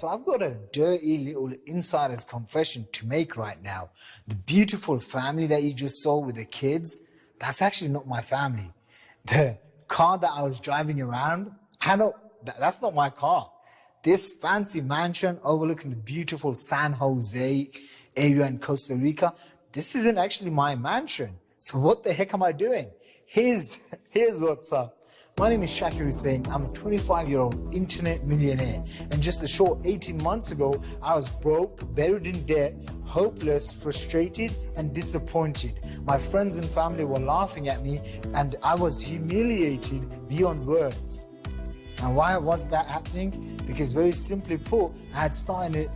so I've got a dirty little insider's confession to make right now. The beautiful family that you just saw with the kids, that's actually not my family. The car that I was driving around, that's not my car. This fancy mansion overlooking the beautiful San Jose area in Costa Rica, this isn't actually my mansion. So what the heck am I doing? Here's what's up. My name is Shakir Hussain. I'm a 25-year-old internet millionaire. And just a short 18 months ago, I was broke, buried in debt, hopeless, frustrated, and disappointed. My friends and family were laughing at me, and I was humiliated beyond words. And why was that happening? Because very simply put, I had started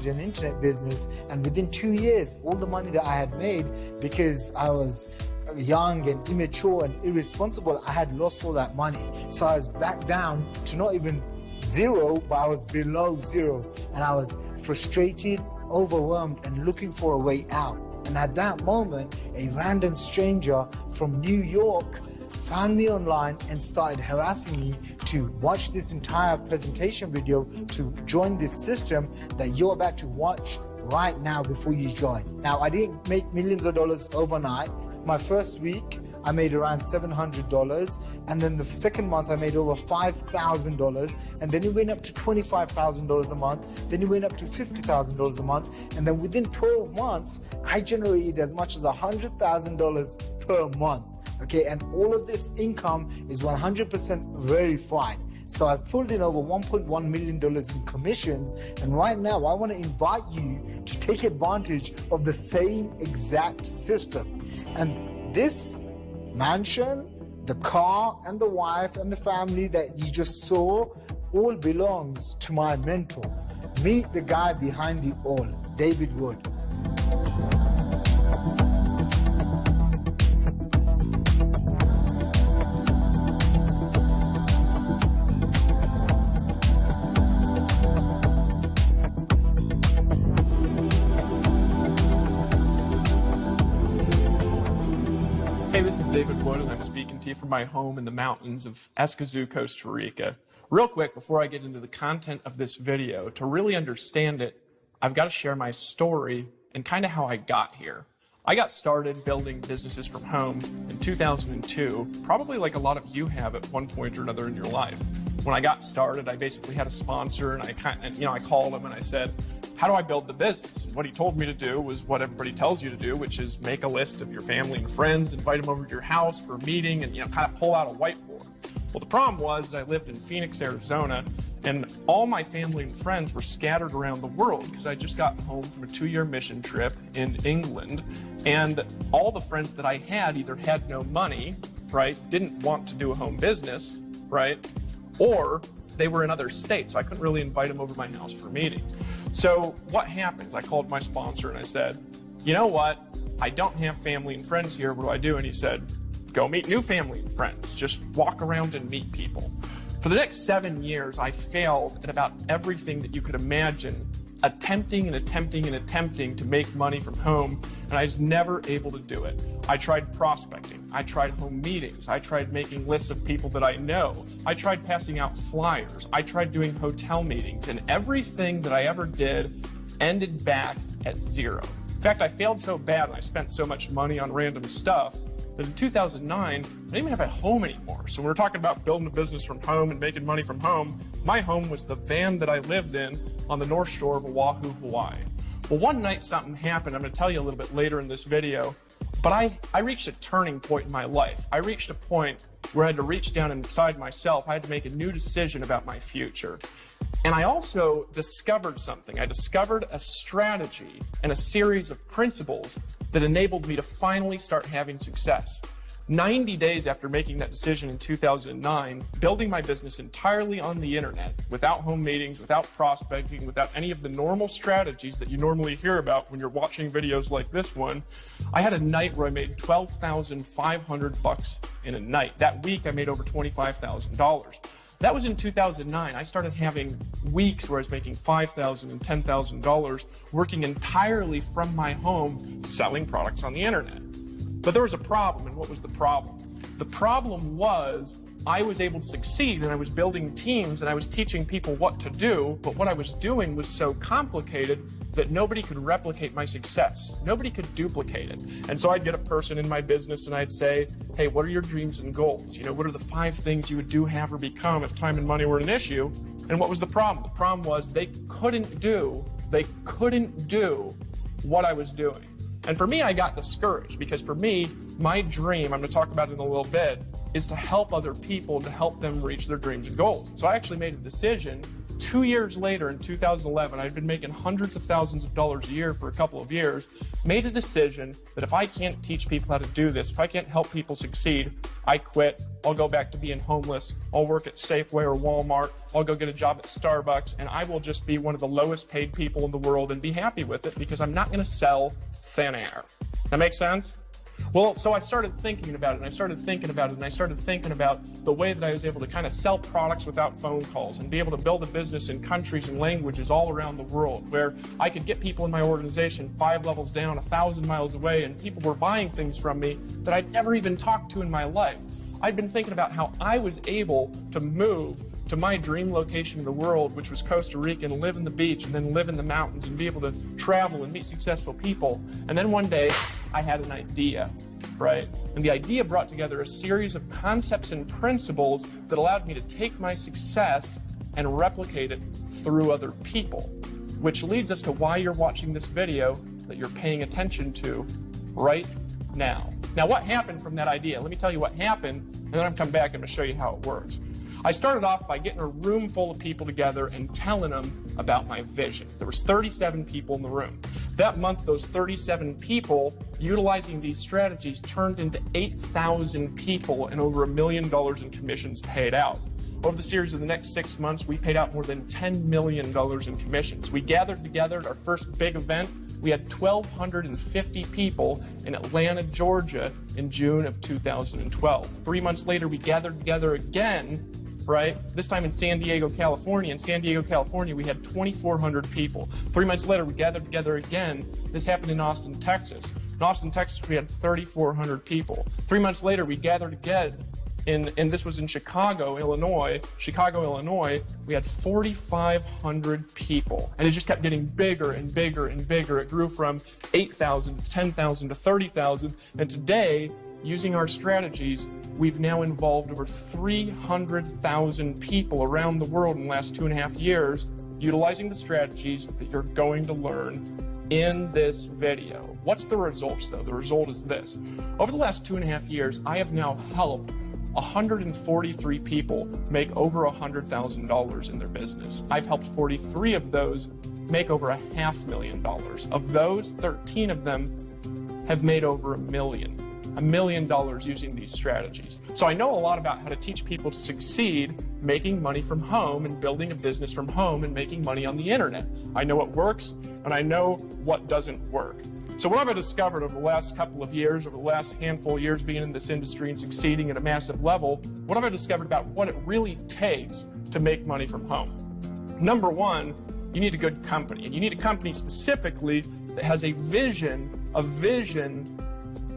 an internet business, and within 2 years, all the money that I had made, because I was young and immature and irresponsible, I had lost all that money. So I was back down to not even zero, but I was below zero. And I was frustrated, overwhelmed, and looking for a way out. And at that moment, a random stranger from New York found me online and started harassing me to watch this entire presentation video to join this system that you're about to watch right now before you join. Now, I didn't make millions of dollars overnight. My first week, I made around $700, and then the second month I made over $5,000, and then it went up to $25,000 a month, then it went up to $50,000 a month, and then within 12 months, I generated as much as $100,000 per month. Okay, and all of this income is 100% verified. So I pulled in over $1.1 million in commissions, and right now I want to invite you to take advantage of the same exact system. And this mansion, the car, and the wife, and the family that you just saw all belongs to my mentor. Meet the guy behind it all, David Wood. Hey, this is David Wood, and I'm speaking to you from my home in the mountains of Escazú, Costa Rica. Real quick, before I get into the content of this video, to really understand it, I've got to share my story and kind of how I got here. I got started building businesses from home in 2002, probably like a lot of you have at one point or another in your life. When I got started, I basically had a sponsor, and I called him and I said, how do I build the business? And what he told me to do was what everybody tells you to do, which is make a list of your family and friends, invite them over to your house for a meeting, and kind of pull out a whiteboard. Well, the problem was I lived in Phoenix, Arizona, and all my family and friends were scattered around the world because I just got home from a 2-year mission trip in England, and all the friends that I had either had no money, right, didn't want to do a home business, right, or they were in other states, so I couldn't really invite them over to my house for a meeting. So what happens? I called my sponsor and I said, you know what? I don't have family and friends here. What do I do? And he said, go meet new family and friends. Just walk around and meet people. For the next 7 years, I failed at about everything that you could imagine, attempting to make money from home, and I was never able to do it. I tried prospecting, I tried home meetings, I tried making lists of people that I know, I tried passing out flyers, I tried doing hotel meetings, and everything that I ever did ended back at zero. In fact, I failed so bad and I spent so much money on random stuff that in 2009, I didn't even have a home anymore. So when we're talking about building a business from home and making money from home, my home was the van that I lived in on the North Shore of Oahu, Hawaii. Well, one night something happened. I'm going to tell you a little bit later in this video, but I reached a turning point in my life. I reached a point where I had to reach down inside myself. I had to make a new decision about my future. And I also discovered something. I discovered a strategy and a series of principles that enabled me to finally start having success. 90 days after making that decision in 2009, building my business entirely on the internet, without home meetings, without prospecting, without any of the normal strategies that you normally hear about when you're watching videos like this one, I had a night where I made $12,500 in a night. That week I made over $25,000. That was in 2009. I started having weeks where I was making $5,000 and $10,000 working entirely from my home selling products on the internet. But there was a problem, and what was the problem? The problem was I was able to succeed, and I was building teams, and I was teaching people what to do, but what I was doing was so complicated that nobody could replicate my success. Nobody could duplicate it. And so I'd get a person in my business and I'd say, hey, what are your dreams and goals? You know, what are the 5 things you would do, have, or become if time and money were an issue? And what was the problem? The problem was they couldn't do what I was doing. And for me, I got discouraged because for me, my dream, I'm going to talk about it in a little bit, is to help other people, to help them reach their dreams and goals. So I actually made a decision 2 years later in 2011, I'd been making hundreds of thousands of dollars a year for a couple of years, made a decision that if I can't teach people how to do this, if I can't help people succeed, I quit. I'll go back to being homeless. I'll work at Safeway or Walmart. I'll go get a job at Starbucks, and I will just be one of the lowest paid people in the world and be happy with it because I'm not going to sell thin air. That makes sense? Well, so I started thinking about it, and I started thinking about it, and I started thinking about the way that I was able to kind of sell products without phone calls and be able to build a business in countries and languages all around the world where I could get people in my organization 5 levels down, 1,000 miles away, and people were buying things from me that I'd never even talked to in my life. I'd been thinking about how I was able to move to my dream location in the world, which was Costa Rica, and live in the beach and then live in the mountains and be able to travel and meet successful people. And then one day I had an idea, right? And the idea brought together a series of concepts and principles that allowed me to take my success and replicate it through other people, which leads us to why you're watching this video that you're paying attention to right now. Now, what happened from that idea? Let me tell you what happened, and then I'm coming back and I'm going to show you how it works. I started off by getting a room full of people together and telling them about my vision. There was 37 people in the room. That month, those 37 people, utilizing these strategies, turned into 8,000 people and over $1 million in commissions paid out. Over the series of the next 6 months, we paid out more than $10 million in commissions. We gathered together at our first big event. We had 1,250 people in Atlanta, Georgia in June of 2012. 3 months later, we gathered together again, right? This time in San Diego, California. In San Diego, California, we had 2,400 people. 3 months later, we gathered together again. This happened in Austin, Texas. In Austin, Texas, we had 3,400 people. 3 months later, we gathered again, and this was in Chicago, Illinois. Chicago, Illinois, we had 4,500 people. And it just kept getting bigger and bigger and bigger. It grew from 8,000 to 10,000 to 30,000. And today, using our strategies, we've now involved over 300,000 people around the world in the last 2.5 years, utilizing the strategies that you're going to learn in this video. What's the results, though? The result is this. Over the last 2.5 years, I have now helped 143 people make over $100,000 in their business. I've helped 43 of those make over $500,000. Of those, 13 of them have made over $1 million using these strategies. So I know a lot about how to teach people to succeed making money from home and building a business from home and making money on the internet. I know what works and I know what doesn't work. So what have I discovered over the last couple of years, over the last handful of years being in this industry and succeeding at a massive level, what have I discovered about what it really takes to make money from home? Number one, you need a good company. And you need a company specifically that has a vision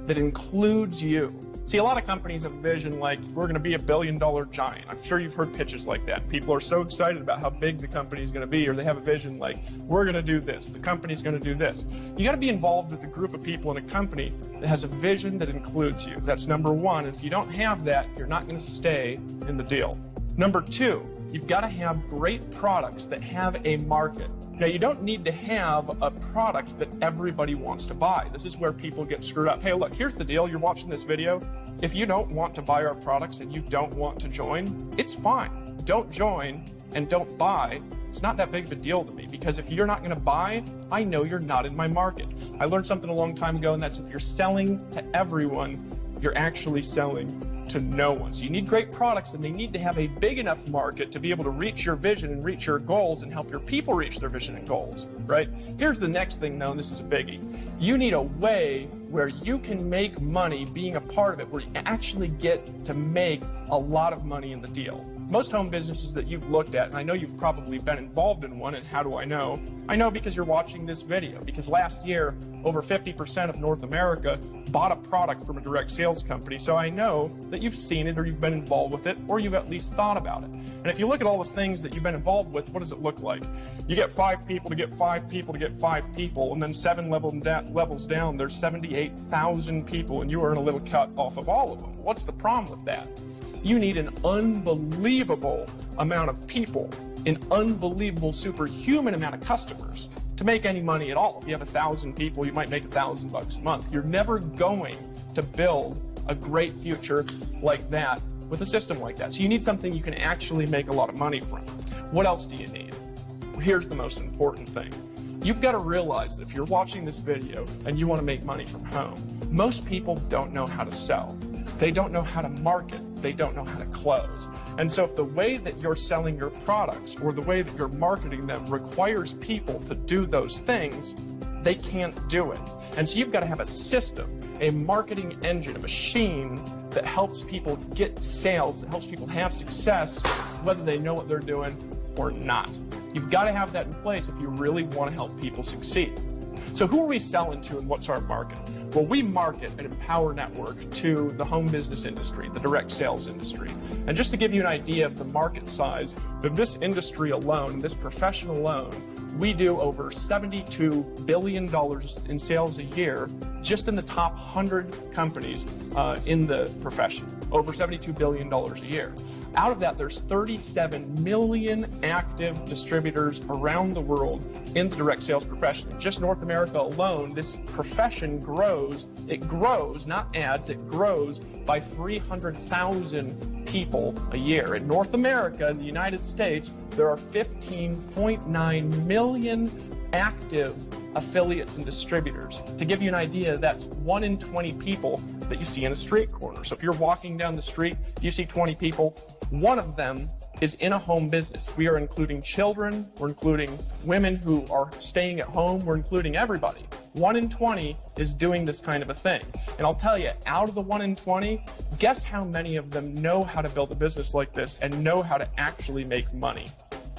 that includes you. See, a lot of companies have a vision like, we're going to be $1 billion giant. I'm sure you've heard pitches like that. People are so excited about how big the company is going to be, or they have a vision like, we're going to do this, the company's going to do this. You got to be involved with a group of people in a company that has a vision that includes you. That's number one. And if you don't have that, you're not going to stay in the deal. Number two, you've got to have great products that have a market. Now, you don't need to have a product that everybody wants to buy. This is where people get screwed up. Hey, look, here's the deal. You're watching this video. If you don't want to buy our products and you don't want to join, it's fine. Don't join and don't buy. It's not that big of a deal to me, because if you're not going to buy, I know you're not in my market. I learned something a long time ago, and that's if you're selling to everyone, you're actually selling to no one. So you need great products, and they need to have a big enough market to be able to reach your vision and reach your goals and help your people reach their vision and goals, right? Here's the next thing, though, and this is a biggie. You need a way where you can make money being a part of it, where you actually get to make a lot of money in the deal. Most home businesses that you've looked at, and I know you've probably been involved in one, and how do I know? I know because you're watching this video, because last year, over 50% of North America bought a product from a direct sales company, so I know that you've seen it, or you've been involved with it, or you've at least thought about it. And if you look at all the things that you've been involved with, what does it look like? You get 5 people to get 5 people to get 5 people, and then 7 levels down, there's 78,000 people, and you earn a little cut off of all of them. What's the problem with that? You need an unbelievable amount of people, an unbelievable superhuman amount of customers to make any money at all. If you have 1,000 people, you might make $1,000 a month. You're never going to build a great future like that with a system like that. So you need something you can actually make a lot of money from. What else do you need? Here's the most important thing. You've got to realize that if you're watching this video and you want to make money from home, most people don't know how to sell. They don't know how to market. They don't know how to close. And so if the way that you're selling your products or the way that you're marketing them requires people to do those things, they can't do it. And so you've got to have a system, a marketing engine, a machine that helps people get sales, that helps people have success, whether they know what they're doing or not. You've got to have that in place if you really want to help people succeed. So who are we selling to and what's our market? Well, we market an Empower Network to the home business industry, the direct sales industry. And just to give you an idea of the market size of this industry alone, this profession alone, we do over $72 billion in sales a year just in the top 100 companies in the profession, over $72 billion a year. Out of that, there's 37 million active distributors around the world in the direct sales profession. In just North America alone, this profession grows. It grows, not adds, it grows by 300,000 people a year. In North America, in the United States, there are 15.9 million active affiliates and distributors. To give you an idea, that's 1 in 20 people that you see in a street corner. So if you're walking down the street, you see 20 people, 1 of them is in a home business. We are including children, we're including women who are staying at home, we're including everybody. 1 in 20 is doing this kind of a thing. And I'll tell you, out of the 1 in 20, guess how many of them know how to build a business like this and know how to actually make money?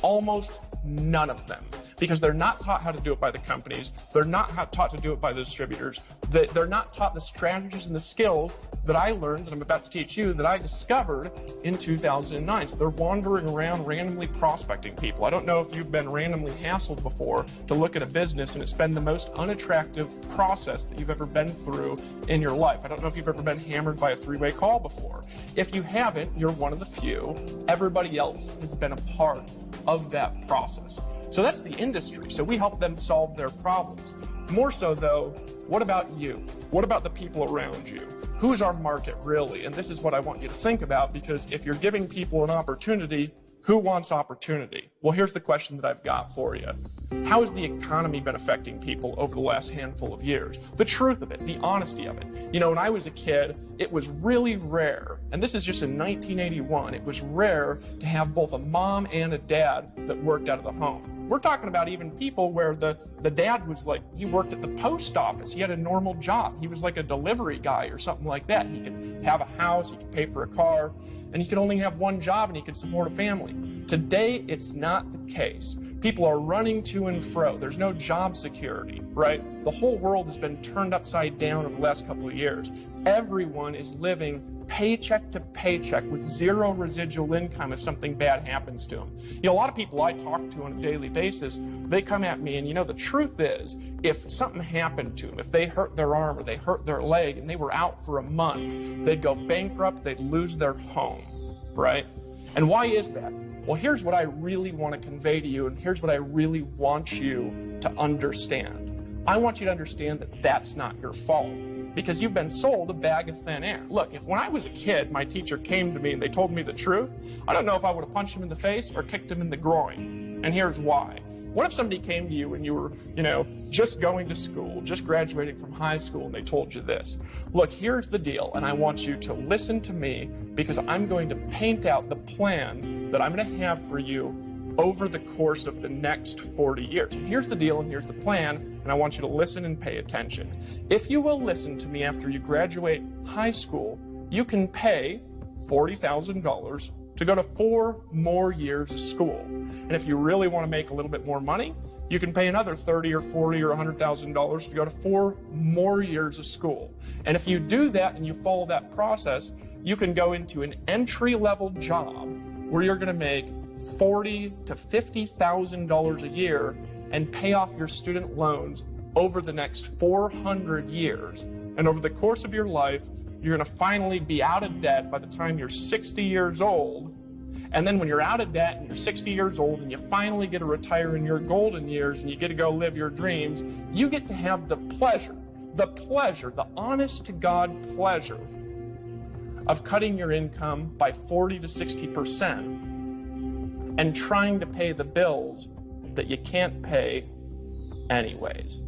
Almost none of them. Because they're not taught how to do it by the companies, they're not taught to do it by the distributors, they're not taught the strategies and the skills that I learned, that I'm about to teach you, that I discovered in 2009. So they're wandering around randomly prospecting people. I don't know if you've been randomly hassled before to look at a business, and it's been the most unattractive process that you've ever been through in your life. I don't know if you've ever been hammered by a 3-way call before. If you haven't, you're one of the few. Everybody else has been a part of that process. So that's the industry. So we help them solve their problems. More so though, what about you? What about the people around you? Who's our market really? And this is what I want you to think about, because if you're giving people an opportunity, who wants opportunity? Well, here's the question that I've got for you. How has the economy been affecting people over the last handful of years? The truth of it, the honesty of it. You know, when I was a kid, it was really rare, and this is just in 1981, it was rare to have both a mom and a dad that worked out of the home. We're talking about even people where the dad was like, he worked at the post office. He had a normal job. He was like a delivery guy or something like that. He could have a house, he could pay for a car, and he could only have one job and he could support a family. Today, it's not the case. People are running to and fro. There's no job security, right? The whole world has been turned upside down over the last couple of years. Everyone is living paycheck to paycheck with zero residual income if something bad happens to them. You know, a lot of people I talk to on a daily basis, they come at me and, you know, the truth is, if something happened to them, if they hurt their arm or they hurt their leg and they were out for a month, they'd go bankrupt, they'd lose their home, right? And why is that? Well, here's what I really want to convey to you, and here's what I really want you to understand. I want you to understand that that's not your fault, because you've been sold a bag of thin air. Look, if when I was a kid, my teacher came to me and they told me the truth, I don't know if I would have punched him in the face or kicked him in the groin. And here's why. What if somebody came to you and you were, you know, just going to school, just graduating from high school, and they told you this? Look, here's the deal, and I want you to listen to me, because I'm going to paint out the plan that I'm going to have for you over the course of the next 40 years. And here's the deal and here's the plan, and I want you to listen and pay attention. If you will listen to me after you graduate high school, you can pay $40,000 to go to 4 more years of school. And if you really want to make a little bit more money, you can pay another $30,000 or $40,000 or $100,000 to go to 4 more years of school. And if you do that and you follow that process, you can go into an entry-level job where you're going to make $40,000 to $50,000 a year and pay off your student loans over the next 400 years. And over the course of your life, you're going to finally be out of debt by the time you're 60 years old. And then when you're out of debt and you're 60 years old and you finally get to retire in your golden years and you get to go live your dreams, you get to have the pleasure, the honest to God pleasure of cutting your income by 40 to 60% and trying to pay the bills that you can't pay anyways.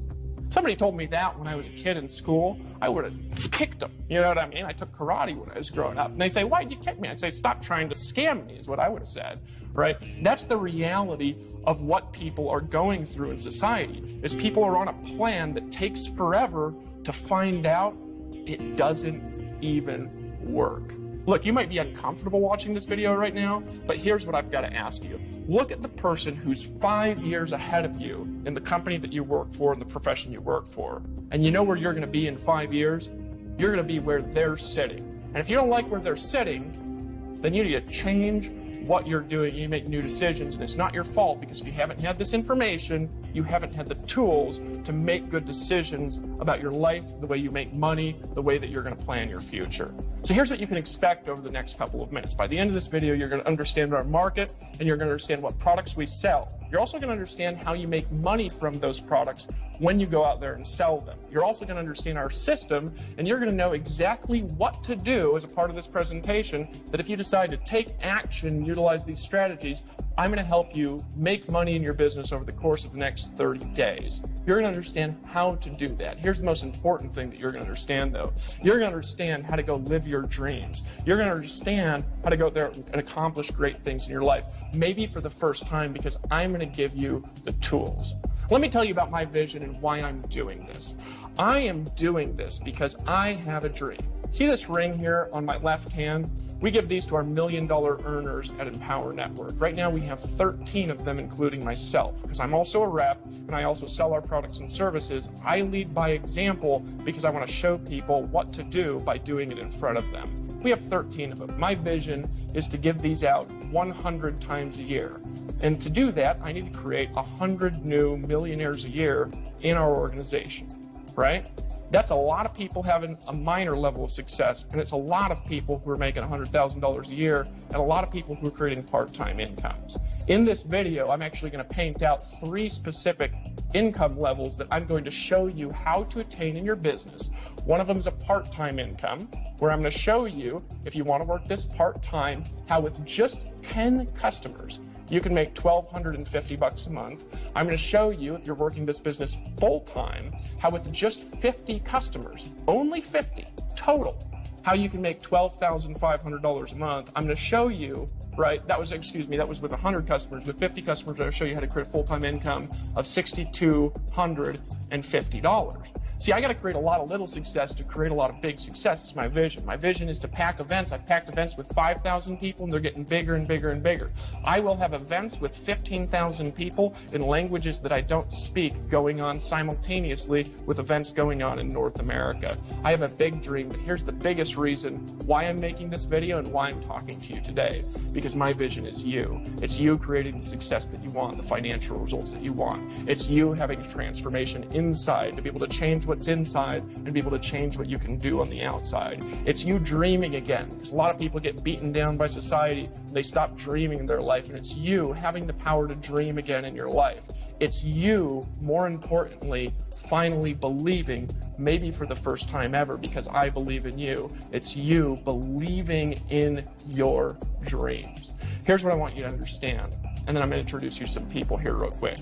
Somebody told me that when I was a kid in school, I would have kicked them. You know what I mean? I took karate when I was growing up. And they say, why'd you kick me? I say, stop trying to scam me, is what I would have said, right? That's the reality of what people are going through in society, is people are on a plan that takes forever to find out it doesn't even work. Look, you might be uncomfortable watching this video right now, but here's what I've got to ask you. Look at the person who's 5 years ahead of you in the company that you work for and the profession you work for. And you know where you're going to be in 5 years? You're going to be where they're sitting. And if you don't like where they're sitting, then you need to change what you're doing. You make new decisions, and it's not your fault, because if you haven't had this information, you haven't had the tools to make good decisions about your life, the way you make money, the way that you're going to plan your future. So here's what you can expect over the next couple of minutes. By the end of this video, you're going to understand our market, and you're going to understand what products we sell. You're also going to understand how you make money from those products when you go out there and sell them. You're also going to understand our system, and you're going to know exactly what to do as a part of this presentation, that if you decide to take action, utilize these strategies, I'm going to help you make money in your business over the course of the next 30 days. You're going to understand how to do that. Here's the most important thing that you're going to understand, though. You're going to understand how to go live your dreams. You're going to understand how to go there and accomplish great things in your life, maybe for the first time, because I'm going to give you the tools. Let me tell you about my vision and why I'm doing this. I am doing this because I have a dream. See this ring here on my left hand? We give these to our $1 million earners at Empower Network. Right now we have 13 of them, including myself, because I'm also a rep and I also sell our products and services. I lead by example because I want to show people what to do by doing it in front of them. We have 13 of them. My vision is to give these out 100 times a year. And to do that, I need to create 100 new millionaires a year in our organization, right? That's a lot of people having a minor level of success, and it's a lot of people who are making $100,000 a year, and a lot of people who are creating part-time incomes. In this video, I'm actually going to paint out 3 specific income levels that I'm going to show you how to attain in your business. One of them is a part-time income, where I'm going to show you, if you want to work this part-time, how with just 10 customers, you can make $1,250 a month. I'm going to show you, if you're working this business full-time, how with just 50 customers, only 50 total, how you can make $12,500 a month. I'm going to show you, right, that was with 100 customers. With 50 customers, I'll show you how to create a full-time income of $6,250. See, I got to create a lot of little success to create a lot of big success. It's my vision. My vision is to pack events. I've packed events with 5,000 people, and they're getting bigger and bigger and bigger. I will have events with 15,000 people in languages that I don't speak going on simultaneously with events going on in North America. I have a big dream, but here's the biggest reason why I'm making this video and why I'm talking to you today. Because my vision is you. It's you creating the success that you want, the financial results that you want. It's you having a transformation inside to be able to change what's inside and be able to change what you can do on the outside. It's you dreaming again, because a lot of people get beaten down by society. They stop dreaming in their life, and it's you having the power to dream again in your life. It's you, more importantly, finally believing, maybe for the first time ever, because I believe in you. It's you believing in your dreams. Here's what I want you to understand, and then I'm going to introduce you to some people here real quick.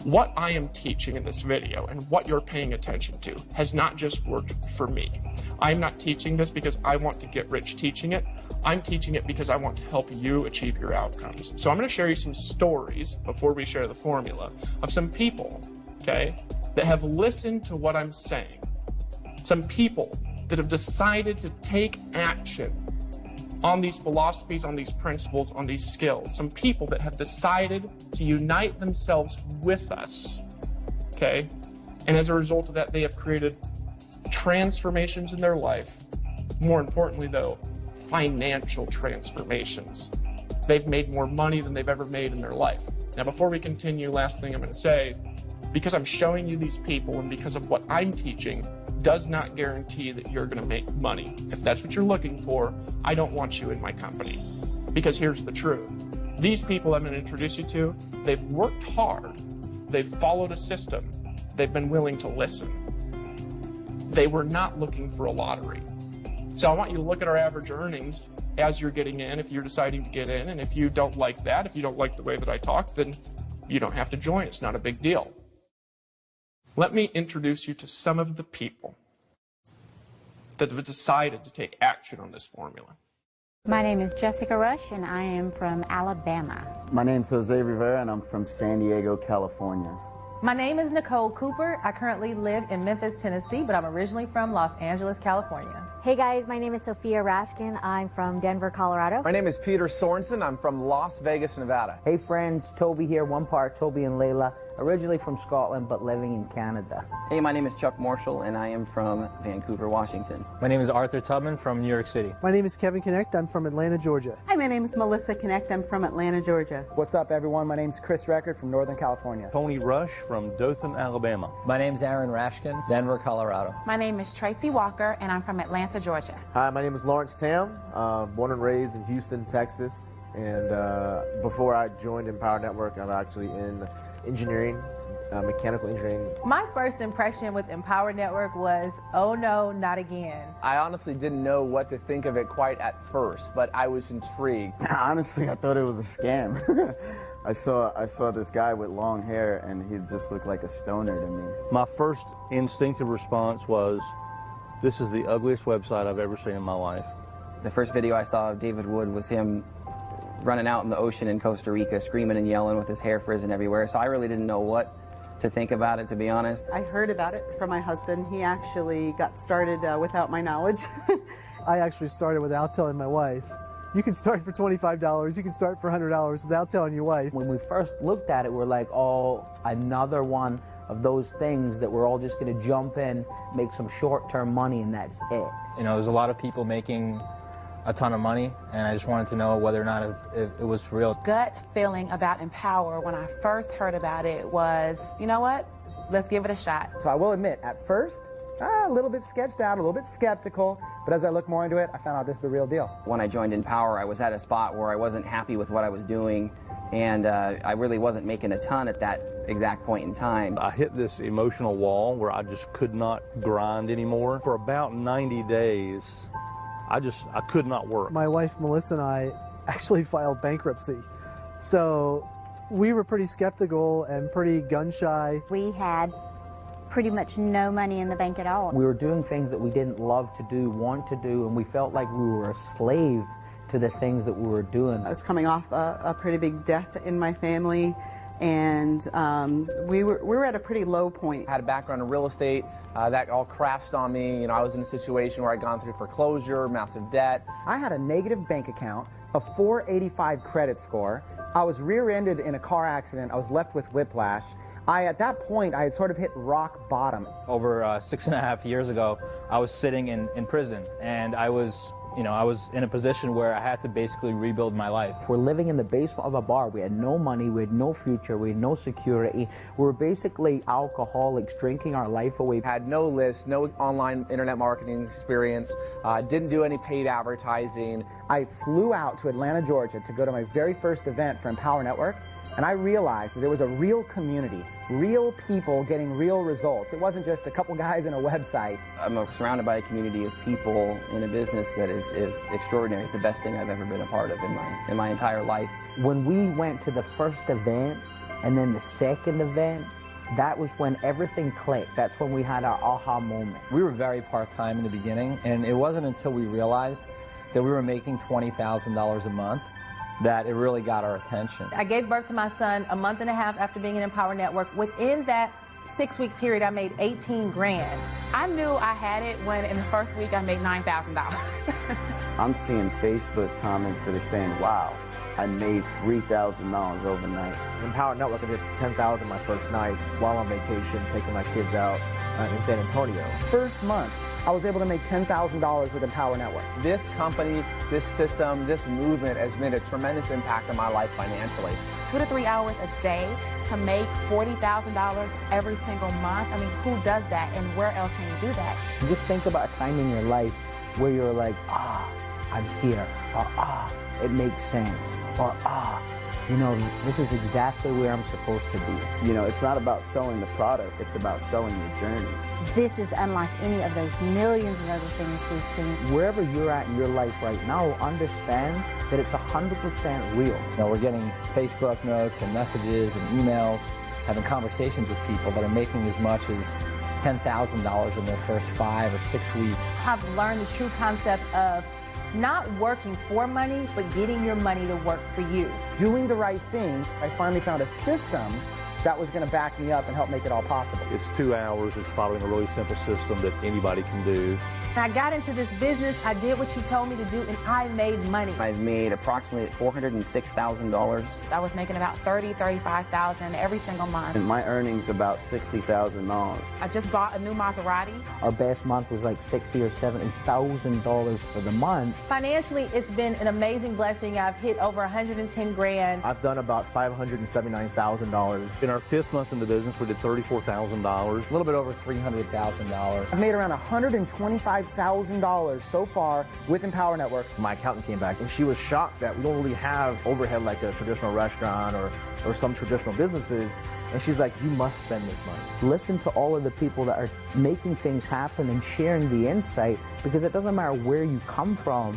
What I am teaching in this video and what you're paying attention to has not just worked for me. I'm not teaching this because I want to get rich teaching it. I'm teaching it because I want to help you achieve your outcomes. So I'm going to share you some stories before we share the formula of some people, okay, that have listened to what I'm saying. Some people that have decided to take action on these philosophies, on these principles, on these skills. Some people that have decided to unite themselves with us, okay? And as a result of that, they have created transformations in their life. More importantly, though, financial transformations. They've made more money than they've ever made in their life. Now, before we continue, last thing I'm going to say, because I'm showing you these people and because of what I'm teaching, does not guarantee that you're going to make money. If that's what you're looking for, I don't want you in my company. Because here's the truth. These people I'm going to introduce you to, they've worked hard. They've followed a system. They've been willing to listen. They were not looking for a lottery. So I want you to look at our average earnings as you're getting in, if you're deciding to get in. And if you don't like that, if you don't like the way that I talk, then you don't have to join. It's not a big deal. Let me introduce you to some of the people that have decided to take action on this formula. My name is Jessica Rush, and I am from Alabama. My name's Jose Rivera, and I'm from San Diego, California. My name is Nicole Cooper. I currently live in Memphis, Tennessee, but I'm originally from Los Angeles, California. Hey guys, my name is Sophia Rashkin. I'm from Denver, Colorado. My name is Peter Sorensen. I'm from Las Vegas, Nevada. Hey friends, Toby here, one part Toby and Layla. Originally from Scotland, but living in Canada. Hey, my name is Chuck Marshall, and I am from Vancouver, Washington. My name is Arthur Tubman from New York City. My name is Kevin Connect. I'm from Atlanta, Georgia. Hi, my name is Melissa Connect. I'm from Atlanta, Georgia. What's up, everyone? My name is Chris Record from Northern California. Tony Rush from Dothan, Alabama. My name is Aaron Rashkin, Denver, Colorado. My name is Tracy Walker, and I'm from Atlanta, Georgia. Hi, my name is Lawrence Tam, born and raised in Houston, Texas. And before I joined Empower Network, I'm actually in engineering. Mechanical engineering. My first impression with Empower Network was, oh no, not again. I honestly didn't know what to think of it quite at first, but I was intrigued. Honestly, I thought it was a scam. I saw this guy with long hair, and he just looked like a stoner to me. My first instinctive response was, this is the ugliest website I've ever seen in my life. The first video I saw of David Wood was him running out in the ocean in Costa Rica, screaming and yelling with his hair frizzing everywhere, so I really didn't know what to think about it, to be honest. I heard about it from my husband. He actually got started without my knowledge. I actually started without telling my wife. You can start for $25, you can start for $100 without telling your wife. When we first looked at it, we're like, oh, another one of those things that we're all just going to jump in, make some short-term money, and that's it. You know, there's a lot of people making a ton of money, and I just wanted to know whether or not if it was for real. Gut feeling about Empower when I first heard about it was, you know what, let's give it a shot. So I will admit, at first, a little bit sketched out, a little bit skeptical, but as I looked more into it, I found out this is the real deal. When I joined Empower, I was at a spot where I wasn't happy with what I was doing, and I really wasn't making a ton at that exact point in time. I hit this emotional wall where I just could not grind anymore. For about 90 days, I could not work. My wife, Melissa, and I actually filed bankruptcy. So we were pretty skeptical and pretty gun-shy. We had pretty much no money in the bank at all. We were doing things that we didn't love to do, want to do, and we felt like we were a slave to the things that we were doing. I was coming off a pretty big death in my family, and we were at a pretty low point. I had a background in real estate. That all crashed on me. You know, I was in a situation where I'd gone through foreclosure, massive debt. I had a negative bank account, a 485 credit score. I was rear-ended in a car accident. I was left with whiplash. At that point, I had sort of hit rock bottom. Over 6.5 years ago, I was sitting in prison, and I was in a position where I had to basically rebuild my life. We're living in the basement of a bar. We had no money, we had no future, we had no security. We were basically alcoholics, drinking our life away. Had no list, no online internet marketing experience, didn't do any paid advertising. I flew out to Atlanta, Georgia to go to my very first event for Empower Network, and I realized that there was a real community, real people getting real results. It wasn't just a couple guys in a website. I'm surrounded by a community of people in a business that is extraordinary. It's the best thing I've ever been a part of in my entire life. When we went to the first event And then the second event, that was when everything clicked. That's when we had our aha moment. We were very part-time in the beginning, and it wasn't until we realized that we were making $20,000 a month that it really got our attention. I gave birth to my son a month and a half after being in Empower Network. Within that 6-week period, I made 18 grand. I knew I had it when in the first week I made $9,000. I'm seeing Facebook comments that are saying, wow, I made $3,000 overnight. Empower Network, I did $10,000 my first night while on vacation, taking my kids out in San Antonio. First month, I was able to make $10,000 with Empower Network. This company, this system, this movement has made a tremendous impact on my life financially. 2 to 3 hours a day to make $40,000 every single month. I mean, who does that, and where else can you do that? Just think about a time in your life where you're like, I'm here, or it makes sense, or you know, this is exactly where I'm supposed to be. You know, it's not about selling the product, it's about selling the journey. This is unlike any of those millions of other things we've seen. Wherever you're at in your life right now, understand that it's 100% real. You know, we're getting Facebook notes and messages and emails, having conversations with people that are making as much as $10,000 in their first 5 or 6 weeks. I've learned the true concept of not working for money, but getting your money to work for you. Doing the right things, I finally found a system that was going to back me up and help make it all possible. It's 2 hours. It's following a really simple system that anybody can do. I got into this business, I did what you told me to do, and I made money. I've made approximately $406,000. I was making about $30,000, $35,000 every single month. And my earnings about $60,000. I just bought a new Maserati. Our best month was like $60,000 or $70,000 for the month. Financially, it's been an amazing blessing. I've hit over 110 grand. I've done about $579,000. In our 5th month in the business, we did $34,000. A little bit over $300,000. I've made around $125,000 so far with Empower Network. My accountant came back and she was shocked that we don't really have overhead like a traditional restaurant or some traditional businesses. And she's like, you must spend this money. Listen to all of the people that are making things happen and sharing the insight, because it doesn't matter where you come from,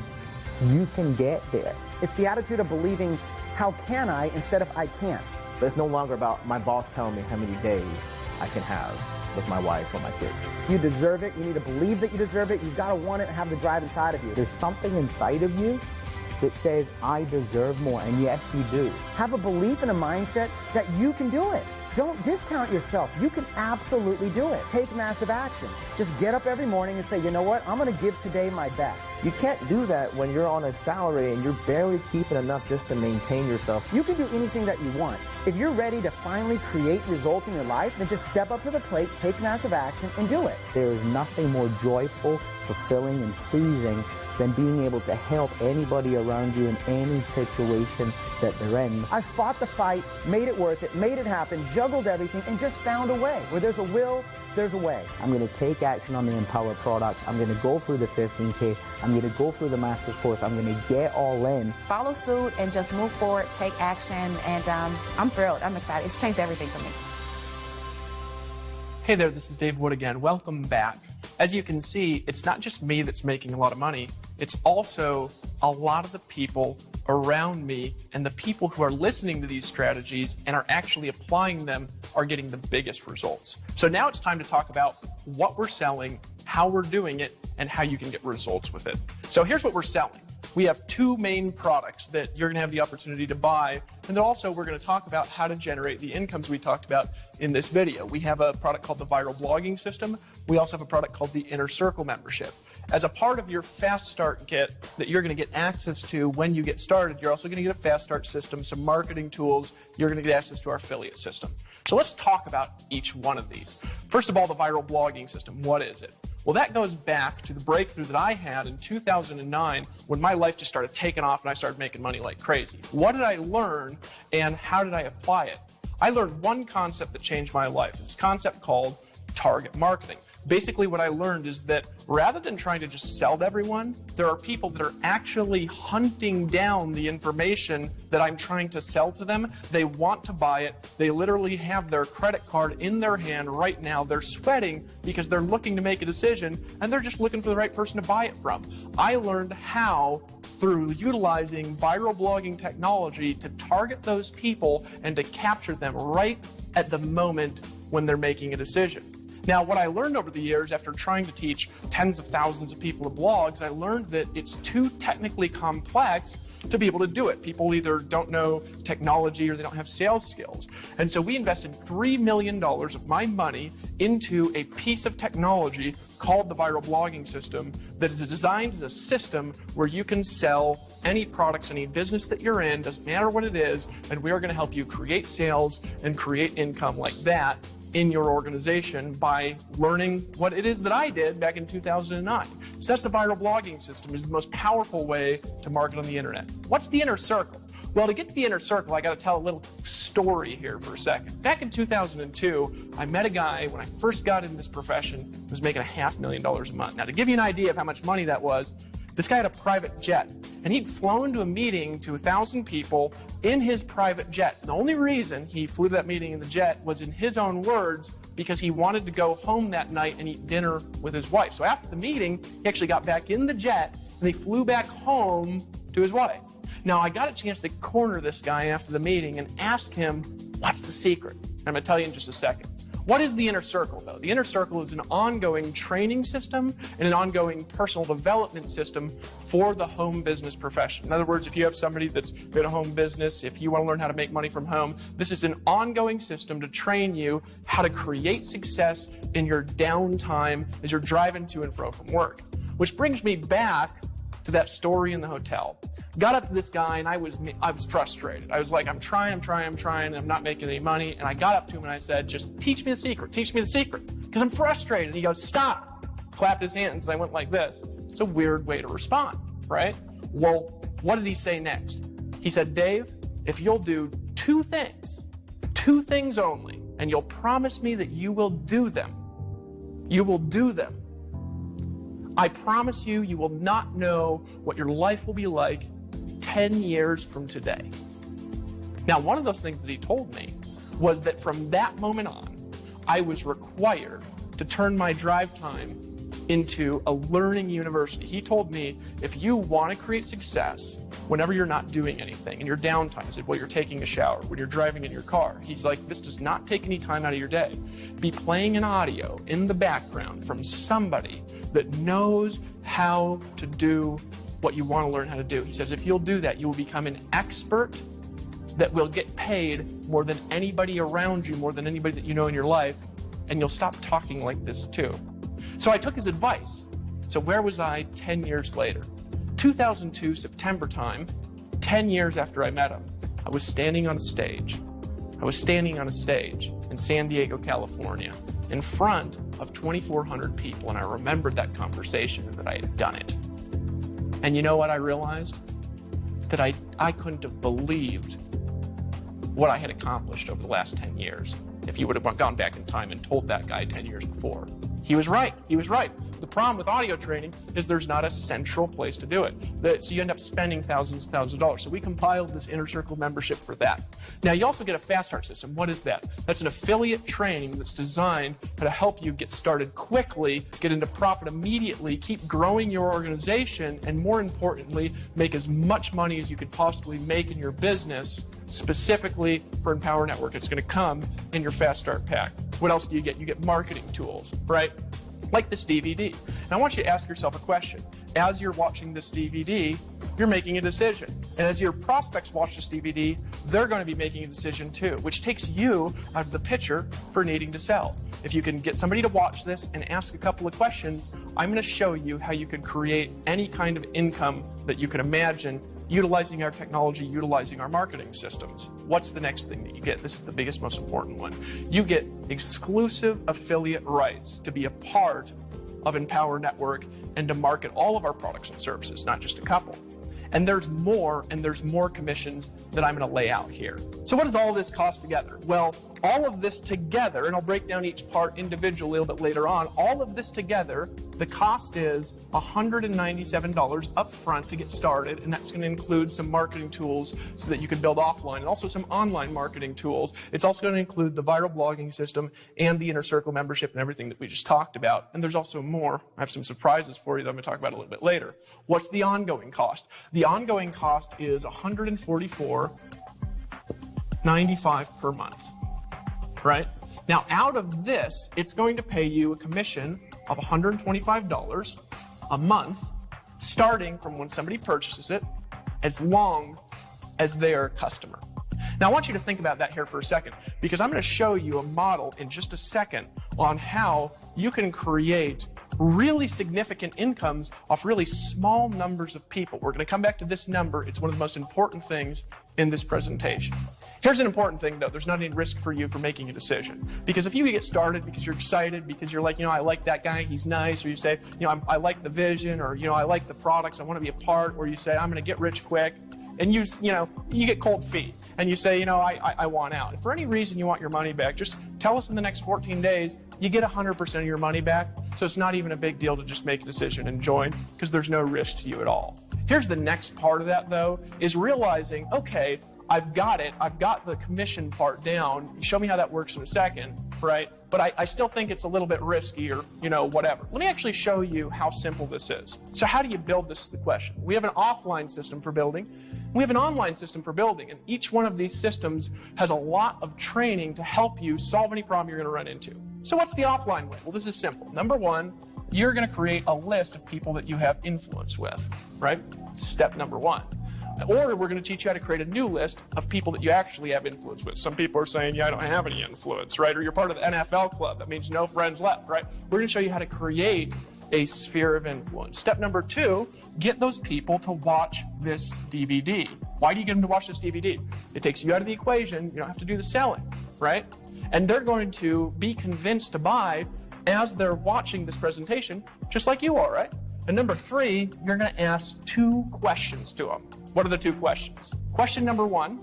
you can get there. It's the attitude of believing, how can I, instead of I can't. But it's no longer about my boss telling me how many days I can have with my wife or my kids. You deserve it. You need to believe that you deserve it. You've got to want it and have the drive inside of you. There's something inside of you that says, I deserve more, and yes, you do. Have a belief and a mindset that you can do it. Don't discount yourself. You can absolutely do it. Take massive action. Just get up every morning and say, you know what? I'm going to give today my best. You can't do that when you're on a salary and you're barely keeping enough just to maintain yourself. You can do anything that you want. If you're ready to finally create results in your life, then just step up to the plate, take massive action, and do it. There is nothing more joyful, fulfilling, and pleasing than being able to help anybody around you in any situation that they're in. I fought the fight, made it worth it, made it happen, juggled everything, and just found a way. Where there's a will, there's a way. I'm going to take action on the Empower products. I'm going to go through the 15K. I'm going to go through the Master's course. I'm going to get all in. Follow suit and just move forward, take action, and I'm thrilled. I'm excited. It's changed everything for me. Hey there, this is Dave Wood again. Welcome back. As you can see, it's not just me that's making a lot of money. It's also a lot of the people around me, and the people who are listening to these strategies and are actually applying them are getting the biggest results. So now it's time to talk about what we're selling, how we're doing it, and how you can get results with it. So here's what we're selling. We have 2 main products that you're going to have the opportunity to buy, and then also we're going to talk about how to generate the incomes we talked about in this video. We have a product called the Viral Blogging System. We also have a product called the Inner Circle Membership. As a part of your Fast Start Kit that you're going to get access to when you get started, you're also going to get a Fast Start system, some marketing tools. You're going to get access to our affiliate system. So let's talk about each one of these. First of all, the Viral Blogging System. What is it? Well, that goes back to the breakthrough that I had in 2009 when my life just started taking off and I started making money like crazy. What did I learn and how did I apply it? I learned one concept that changed my life. It's a concept called target marketing. basically what I learned is that rather than trying to just sell to everyone, there are people that are actually hunting down the information that I'm trying to sell to them. They want to buy it. They literally have their credit card in their hand right now. They're sweating because they're looking to make a decision, and they're just looking for the right person to buy it from. I learned how, through utilizing viral blogging technology, to target those people and to capture them right at the moment when they're making a decision. Now, what I learned over the years after trying to teach tens of thousands of people to blogs, I learned that it's too technically complex to be able to do it. People either don't know technology or they don't have sales skills. And so we invested $3 million of my money into a piece of technology called the viral blogging system that is designed as a system where you can sell any products, any business that you're in, doesn't matter what it is, and we are going to help you create sales and create income like that in your organization by learning what it is that I did back in 2009. So that's the viral blogging system. Is the most powerful way to market on the internet. What's the inner circle? Well, to get to the inner circle, I got to tell a little story here for a second. Back in 2002, I met a guy when I first got in this profession who was making $500,000 a month. Now, to give you an idea of how much money that was, this guy had a private jet, and he'd flown to a meeting to 1,000 people in his private jet. The only reason he flew to that meeting in the jet was, in his own words, because he wanted to go home that night and eat dinner with his wife. So after the meeting, he actually got back in the jet, and he flew back home to his wife. Now, I got a chance to corner this guy after the meeting and ask him, what's the secret? I'm going to tell you in just a second. What is the inner circle, though? The inner circle is an ongoing training system and an ongoing personal development system for the home business profession. In other words, if you have somebody that's got a home business, if you want to learn how to make money from home, this is an ongoing system to train you how to create success in your downtime as you're driving to and fro from work. Which brings me back to that story in the hotel. Got up to this guy and I was frustrated. I was like, I'm trying, and I'm not making any money. And I got up to him and I said, just teach me the secret, because I'm frustrated. And he goes, stop. Clapped his hands and I went like this. It's a weird way to respond, right? Well, what did he say next? He said, Dave, if you'll do two things only, and you'll promise me that you will do them, I promise you, you will not know what your life will be like 10 years from today. Now, one of those things that he told me was that from that moment on, I was required to turn my drive time into a learning university. He told me, if you want to create success whenever you're not doing anything, in your downtime, he said, while you're taking a shower, when you're driving in your car, he's like, this does not take any time out of your day. Be playing an audio in the background from somebody that knows how to do what you want to learn how to do. He says, if you'll do that, you will become an expert that will get paid more than anybody around you, more than anybody that you know in your life, and you'll stop talking like this too. So I took his advice. So where was I 10 years later? 2002, September time, 10 years after I met him, I was standing on a stage. In San Diego, California, in front of 2,400 people, and I remembered that conversation and that I had done it. And you know what I realized? That I couldn't have believed what I had accomplished over the last 10 years if you would have gone back in time and told that guy 10 years before. He was right. The problem with audio training is there's not a central place to do it. So you end up spending thousands of dollars. So we compiled this Inner Circle membership for that. Now, you also get a Fast Start system. What is that? That's an affiliate training that's designed to help you get started quickly, get into profit immediately, keep growing your organization, and more importantly, make as much money as you could possibly make in your business, specifically for Empower Network. It's going to come in your Fast Start pack. What else do you get? You get marketing tools, right? Like this DVD. And I want you to ask yourself a question. As you're watching this DVD, you're making a decision. And as your prospects watch this DVD, they're going to be making a decision too, which takes you out of the picture for needing to sell. If you can get somebody to watch this and ask a couple of questions, I'm going to show you how you can create any kind of income that you can imagine utilizing our technology, utilizing our marketing systems. What's the next thing that you get? This is the biggest, most important one. You get exclusive affiliate rights to be a part of Empower Network and to market all of our products and services, not just a couple. And there's more commissions that I'm going to lay out here. So what does all this cost together? Well, all of this together, and I'll break down each part individually a little bit later on, all of this together, the cost is $197 up front to get started, and that's going to include some marketing tools so that you can build offline, and also some online marketing tools. It's also going to include the viral blogging system and the Inner Circle membership and everything that we just talked about. And there's also more. I have some surprises for you that I'm going to talk about a little bit later. What's the ongoing cost? The ongoing cost is $144.95 per month, right? Now, out of this, it's going to pay you a commission of $125 a month, starting from when somebody purchases it, as long as they're a customer. Now, I want you to think about that here for a second, because I'm going to show you a model in just a second on how you can create really significant incomes off really small numbers of people. We're going to come back to this number. It's one of the most important things in this presentation. Here's an important thing, though. There's not any risk for you for making a decision. Because if you get started because you're excited, because you're like, I like that guy, he's nice, or you say, I like the vision, or, I like the products, I want to be a part, or you say, I'm going to get rich quick, and you get cold feet, and you say, I want out. If for any reason you want your money back, just tell us in the next 14 days, you get 100% of your money back, so it's not even a big deal to just make a decision and join, because there's no risk to you at all. Here's the next part of that, though, is realizing, okay, I've got it. I've got the commission part down. Show me how that works in a second, right? But I still think it's a little bit risky or, whatever. Let me actually show you how simple this is. So how do you build this is the question. We have an offline system for building. We have an online system for building. And each one of these systems has a lot of training to help you solve any problem you're going to run into. So what's the offline way? Well, this is simple. Number one, you're going to create a list of people that you have influence with, right? Step number one. Or we're going to teach you how to create a new list of people that you actually have influence with. Some people are saying, yeah, I don't have any influence, right? Or you're part of the NFL club. That means no friends left, right? We're going to show you how to create a sphere of influence. Step number two, get those people to watch this DVD. Why do you get them to watch this DVD? It takes you out of the equation. You don't have to do the selling, right? And they're going to be convinced to buy as they're watching this presentation, just like you are, right? And number three, you're going to ask 2 questions to them. What are the 2 questions? Question number one,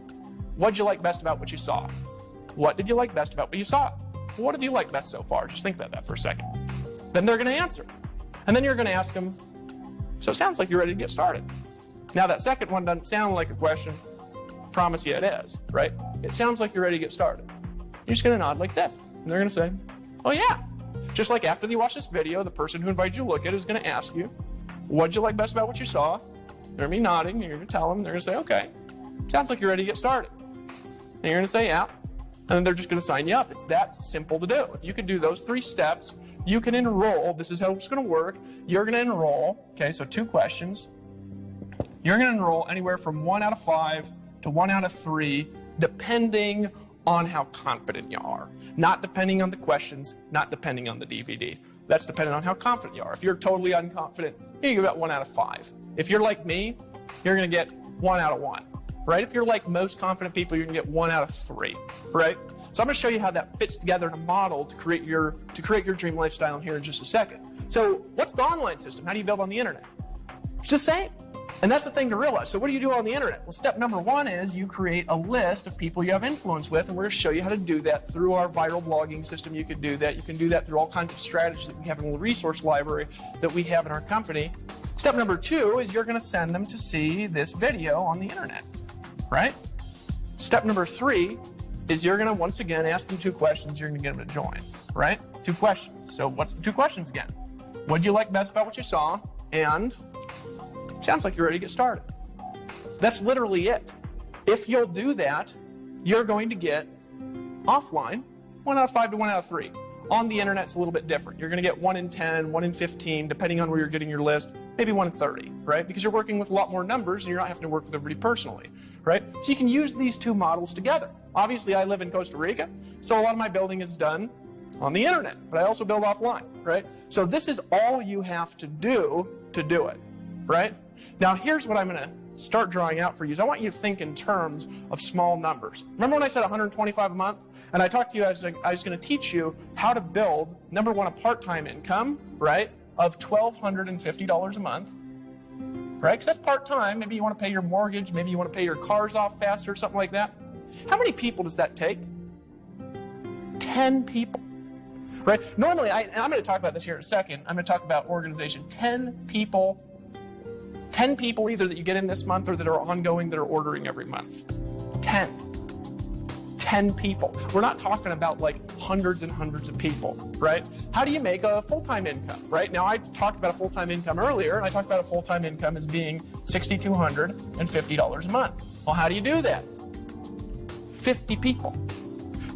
what did you like best about what you saw? What did you like best about what you saw? What have you liked best so far? Just think about that for a second. Then they're going to answer. And then you're going to ask them, so it sounds like you're ready to get started. Now that second one doesn't sound like a question. Promise you it is, right? It sounds like you're ready to get started. You're just going to nod like this. And they're going to say, oh yeah. Just like after you watch this video, the person who invited you to look at it is going to ask you, what did you like best about what you saw? They're going to be nodding, and you're going to tell them, they're going to say, okay, sounds like you're ready to get started. And you're going to say, yeah, and then they're just going to sign you up. It's that simple to do. If you can do those 3 steps, you can enroll. This is how it's going to work. You're going to enroll, okay, so 2 questions. You're going to enroll anywhere from 1 out of 5 to 1 out of 3, depending on how confident you are. Not depending on the questions, not depending on the DVD. That's dependent on how confident you are. If you're totally unconfident, you're going to get about 1 out of 5. If you're like me, you're going to get 1 out of 1, right? If you're like most confident people, you're going to get 1 out of 3, right? So I'm going to show you how that fits together in a model to create your dream lifestyle here in just a second. So what's the online system? How do you build on the internet? It's the same. And that's the thing to realize. So what do you do on the internet? Well, step number one is you create a list of people you have influence with, and we're going to show you how to do that through our viral blogging system. You can do that. You can do that through all kinds of strategies that we have in the resource library that we have in our company. Step number two is you're going to send them to see this video on the internet, right? Step number three is you're going to, once again, ask them 2 questions. You're going to get them to join, right? 2 questions. So what's the 2 questions again? What did you like best about what you saw? And sounds like you're ready to get started. That's literally it. If you'll do that, you're going to get offline 1 out of 5 to 1 out of 3. On the internet, it's a little bit different. You're going to get 1 in 10, 1 in 15, depending on where you're getting your list, maybe 1 in 30, right? Because you're working with a lot more numbers and you're not having to work with everybody personally, right? So you can use these 2 models together. Obviously, I live in Costa Rica, so a lot of my building is done on the internet, but I also build offline, right? So this is all you have to do it, right? Now, here's what I'm going to start drawing out for you. Is I want you to think in terms of small numbers. Remember when I said 125 a month? And I talked to you, I was going to teach you how to build, number one, a part-time income, right, of $1,250 a month, right? Because that's part-time. Maybe you want to pay your mortgage. Maybe you want to pay your cars off faster, something like that. How many people does that take? 10 people, right? Normally, and I'm going to talk about this here in a second. I'm going to talk about organization. 10 people either that you get in this month or that are ongoing that are ordering every month. 10 people. We're not talking about like hundreds and hundreds of people, right? How do you make a full-time income, right? Now, I talked about a full-time income earlier, and I talked about a full-time income as being $6,250 a month. Well, how do you do that? 50 people.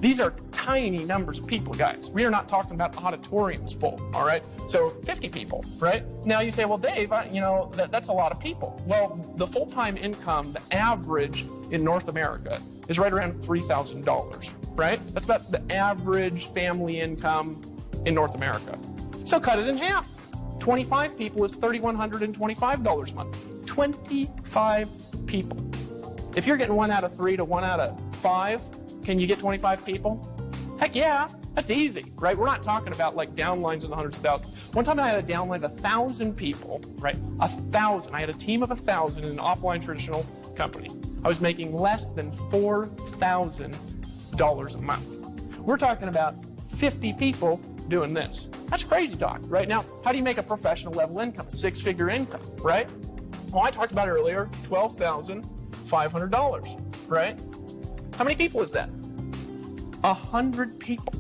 These are tiny numbers of people, guys. We are not talking about auditoriums full, all right? So 50 people, right? Now you say, well, Dave, that's a lot of people. Well, the full-time income, the average in North America is right around $3,000, right? That's about the average family income in North America. So cut it in half. 25 people is $3,125 a month. 25 people. If you're getting 1 out of 3 to 1 out of 5, can you get 25 people? Heck yeah, that's easy, right? We're not talking about like downlines in the hundreds of thousands. One time I had a downline of 1,000 people, right? 1,000. I had a team of 1,000 in an offline traditional company. I was making less than $4,000 a month. We're talking about 50 people doing this. That's crazy talk, right? Now, how do you make a professional level income, a 6-figure income, right? Well, I talked about earlier, $12,500, right? How many people is that? 100 people,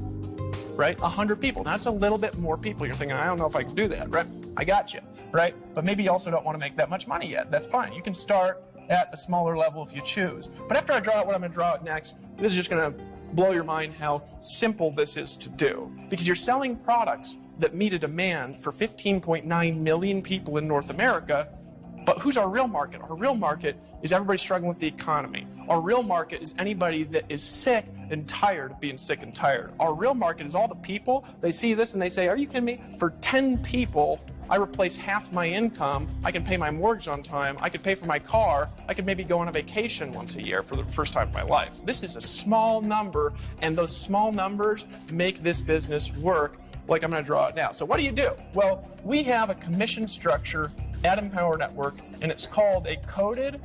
right? 100 people. Now, that's a little bit more people. You're thinking, I don't know if I can do that, right? I got you, right? But maybe you also don't want to make that much money yet. That's fine. You can start at a smaller level if you choose. But after I draw out what I'm going to draw out next, this is just going to blow your mind how simple this is to do. Because you're selling products that meet a demand for 15.9 million people in North America. But who's our real market? Our real market is everybody struggling with the economy. Our real market is anybody that is sick and tired of being sick and tired. Our real market is all the people. They see this and they say, are you kidding me? For 10 people, I replace half my income. I can pay my mortgage on time. I could pay for my car. I could maybe go on a vacation once a year for the first time in my life. This is a small number, and those small numbers make this business work like I'm going to draw it now. So what do you do? Well, we have a commission structure at Empower Network, and it's called a coded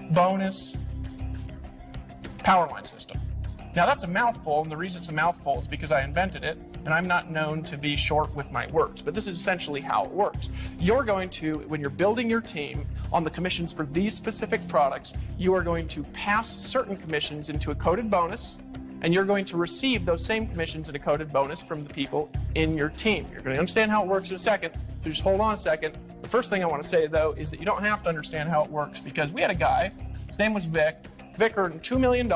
bonus power line system. Now that's a mouthful, and the reason it's a mouthful is because I invented it, and I'm not known to be short with my words, but this is essentially how it works. You're going to, when you're building your team on the commissions for these specific products, you are going to pass certain commissions into a coded bonus, and you're going to receive those same commissions in a coded bonus from the people in your team. You're going to understand how it works in a second, so just hold on a second. The first thing I want to say, though, is that you don't have to understand how it works, because we had a guy, his name was Vic. Vic earned $2 million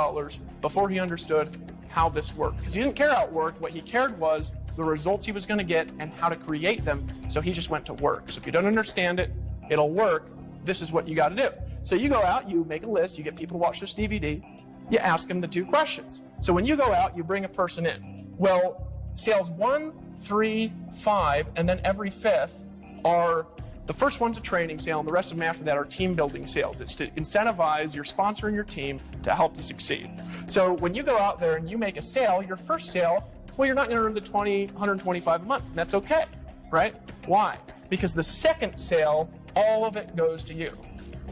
before he understood how this worked, because he didn't care how it worked. What he cared was the results he was going to get and how to create them, so he just went to work. So if you don't understand it, it'll work. This is what you got to do. So you go out, you make a list, you get people to watch this DVD, you ask them the 2 questions. So when you go out, you bring a person in. Well, sales 1, 3, 5, and then every 5th are, the first one's a training sale, and the rest of them after that are team building sales. It's to incentivize your sponsor and your team to help you succeed. So when you go out there and you make a sale, your first sale, well, you're not going to earn the $125 a month, and that's okay, right? Why? Because the second sale, all of it goes to you,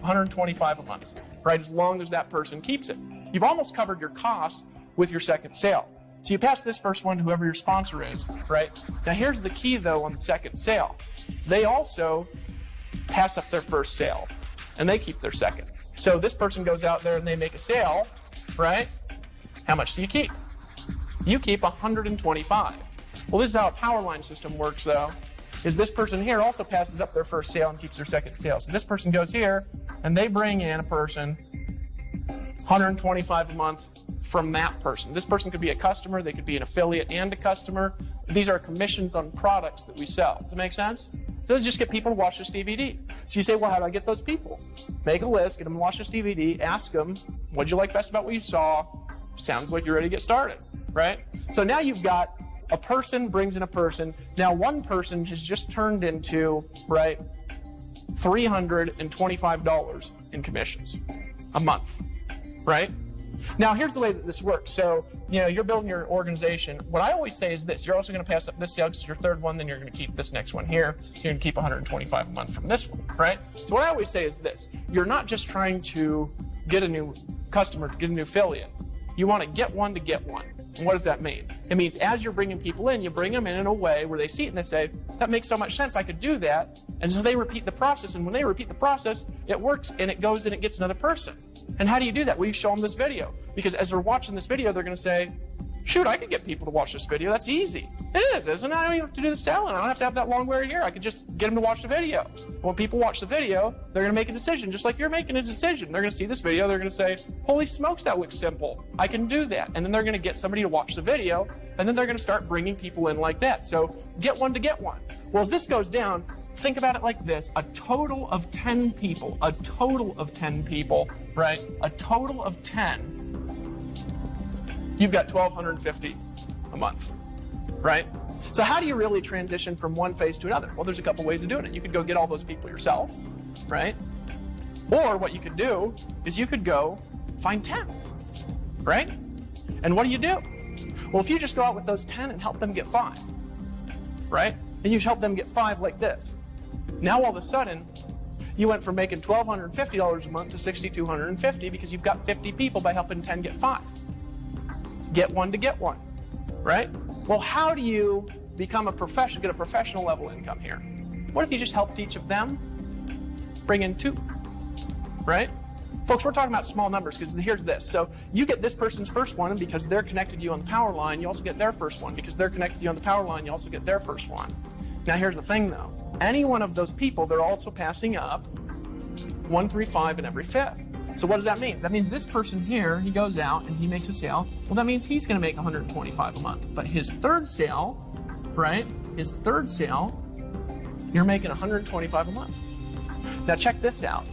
$125 a month, right? As long as that person keeps it. You've almost covered your cost with your second sale. So you pass this first one to whoever your sponsor is, right? Now here's the key, though, on the second sale. They also pass up their first sale, and they keep their second. So this person goes out there and they make a sale, right? How much do you keep? You keep $125. Well, this is how a power line system works, though, is this person here also passes up their first sale and keeps their second sale. So this person goes here, and they bring in a person, $125 a month from that person. This person could be a customer, they could be an affiliate and a customer. These are commissions on products that we sell. Does it make sense? So just get people to watch this DVD. So you say, well, how do I get those people? Make a list, get them to watch this DVD, ask them, what'd you like best about what you saw? Sounds like you're ready to get started, right? So now you've got a person brings in a person. Now one person has just turned into, right, $325 in commissions a month, right? Now, here's the way that this works. So, you're building your organization. What I always say is this. You're also going to pass up this sale because it's your third one, then you're going to keep this next one here. You're going to keep 125 a month from this one, right? So what I always say is this. You're not just trying to get a new customer, to get a new affiliate. You want to get one to get one. And what does that mean? It means as you're bringing people in, you bring them in a way where they see it and they say, that makes so much sense, I could do that. And so they repeat the process, and when they repeat the process, it works and it goes and it gets another person. And how do you do that? Well, you show them this video. Because as they're watching this video, they're going to say, shoot, I could get people to watch this video. That's easy. It is, isn't it? I don't even have to do the selling. I don't have to have that long word here. I could just get them to watch the video. When people watch the video, they're going to make a decision, just like you're making a decision. They're going to see this video. They're going to say, holy smokes, that looks simple. I can do that. And then they're going to get somebody to watch the video, and then they're going to start bringing people in like that. So get one to get one. Well, as this goes down, think about it like this. A total of 10 people, right? A total of 10. You've got $1,250 a month, right? So how do you really transition from one phase to another? Well, there's a couple ways of doing it. You could go get all those people yourself, right? Or what you could do is you could go find 10, right? And what do? Well, if you just go out with those 10 and help them get 5, right? And you help them get 5 like this. Now all of a sudden, you went from making $1,250 a month to $6,250 because you've got 50 people by helping 10 get 5. Get one to get one, right? Well, how do you become a professional, get a professional level income here? What if you just helped each of them bring in 2, right? Folks, we're talking about small numbers because here's this. So you get this person's first one, and because they're connected to you on the power line, you also get their first one. Because they're connected to you on the power line, you also get their first one. Now here's the thing though. Any one of those people, they're also passing up 135 in every 5th. So what does that mean? That means this person here, he goes out and he makes a sale. Well, that means he's going to make 125 a month. But his third sale, right? His third sale, you're making 125 a month. Now check this out.